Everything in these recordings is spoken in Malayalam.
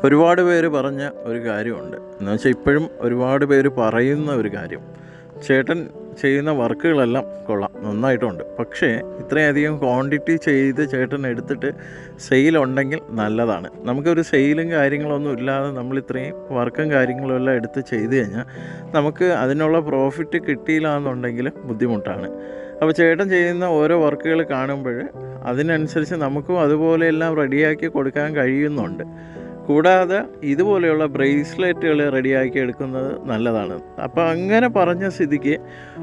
ഒരുപാട് പേര് പറഞ്ഞ ഒരു കാര്യമുണ്ട്. എന്ന് വെച്ചാൽ ഇപ്പോഴും ഒരുപാട് പേര് പറയുന്ന ഒരു കാര്യം, ചേട്ടൻ ചെയ്യുന്ന വർക്കുകളെല്ലാം കൊള്ളാം, നന്നായിട്ടുണ്ട്. പക്ഷേ ഇത്രയധികം ക്വാണ്ടിറ്റി ചെയ്ത് ചേട്ടൻ എടുത്തിട്ട് സെയിലുണ്ടെങ്കിൽ നല്ലതാണ്. നമുക്കൊരു സെയിലും കാര്യങ്ങളൊന്നും ഇല്ലാതെ നമ്മളിത്രയും വർക്കും കാര്യങ്ങളും എല്ലാം എടുത്ത് ചെയ്ത് കഴിഞ്ഞാൽ നമുക്ക് അതിനുള്ള പ്രോഫിറ്റ് കിട്ടിയില്ല എന്നുണ്ടെങ്കിൽ ബുദ്ധിമുട്ടാണ്. അപ്പോൾ ചേട്ടൻ ചെയ്യുന്ന ഓരോ വർക്കുകൾ കാണുമ്പോൾ അതിനനുസരിച്ച് നമുക്കും അതുപോലെയെല്ലാം റെഡിയാക്കി കൊടുക്കാൻ കഴിയുന്നുണ്ട്. കൂടാതെ ഇതുപോലെയുള്ള ബ്രേസ്ലെറ്റുകൾ റെഡിയാക്കി എടുക്കുന്നത് നല്ലതാണ്. അപ്പോൾ അങ്ങനെ പറഞ്ഞ സ്ഥിതിക്ക്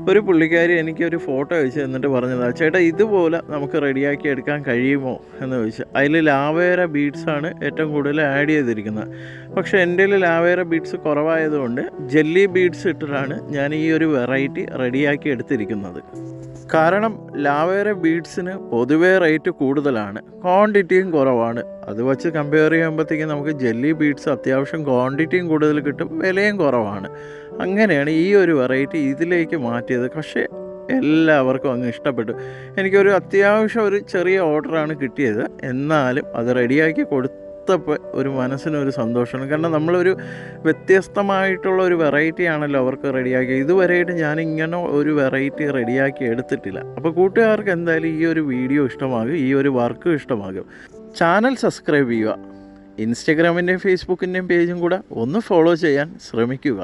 ഒരു പുള്ളിക്കാരി എനിക്കൊരു ഫോട്ടോ അയച്ച് തന്നിട്ട് പറഞ്ഞതാണ്, ചേട്ടാ ഇതുപോലെ നമുക്ക് റെഡിയാക്കി എടുക്കാൻ കഴിയുമോ എന്ന് ചോദിച്ചു. അതിൽ ലാവേര ബീഡ്സാണ് ഏറ്റവും കൂടുതൽ ആഡ് ചെയ്തിരിക്കുന്നത്. പക്ഷേ എൻ്റെ ലാവേര ബീഡ്സ് കുറവായതുകൊണ്ട് ജെല്ലി ബീഡ്സ് ഇട്ടിട്ടാണ് ഞാൻ ഈ ഒരു വെറൈറ്റി റെഡിയാക്കി എടുത്തിരിക്കുന്നത്. കാരണം ലാവേര ബീഡ്സിന് പൊതുവേ റേറ്റ് കൂടുതലാണ്, ക്വാണ്ടിറ്റിയും കുറവാണ്. അത് വച്ച് കമ്പയർ ചെയ്യുമ്പോഴത്തേക്കും നമുക്ക് ജെല്ലി ബീഡ്സ് അത്യാവശ്യം ക്വാണ്ടിറ്റിയും കൂടുതൽ കിട്ടും, വിലയും കുറവാണ്. അങ്ങനെയാണ് ഈ ഒരു വെറൈറ്റി ഇതിലേക്ക് മാറ്റിയത്. പക്ഷേ എല്ലാവർക്കും അങ്ങ് ഇഷ്ടപ്പെട്ടു. എനിക്കൊരു അത്യാവശ്യം ഒരു ചെറിയ ഓർഡറാണ് കിട്ടിയത്, എന്നാലും അത് റെഡിയാക്കി കൊടുത്തപ്പോൾ ഒരു മനസ്സിനൊരു സന്തോഷമാണ്. കാരണം നമ്മളൊരു വ്യത്യസ്തമായിട്ടുള്ള ഒരു വെറൈറ്റി ആണല്ലോ അവർക്ക് റെഡിയാക്കി. ഇതുവരെയായിട്ട് ഞാനിങ്ങനെ ഒരു വെറൈറ്റി റെഡിയാക്കി എടുത്തിട്ടില്ല. അപ്പോൾ കൂട്ടുകാർക്ക് എന്തായാലും ഈ ഒരു വീഡിയോ ഇഷ്ടമാകും, ഈ ഒരു വർക്ക് ഇഷ്ടമാകും. ചാനൽ സബ്സ്ക്രൈബ് ചെയ്യുക. ഇൻസ്റ്റഗ്രാമിൻ്റെയും ഫേസ്ബുക്കിൻ്റെയും പേജും കൂടെ ഒന്ന് ഫോളോ ചെയ്യാൻ ശ്രമിക്കുക.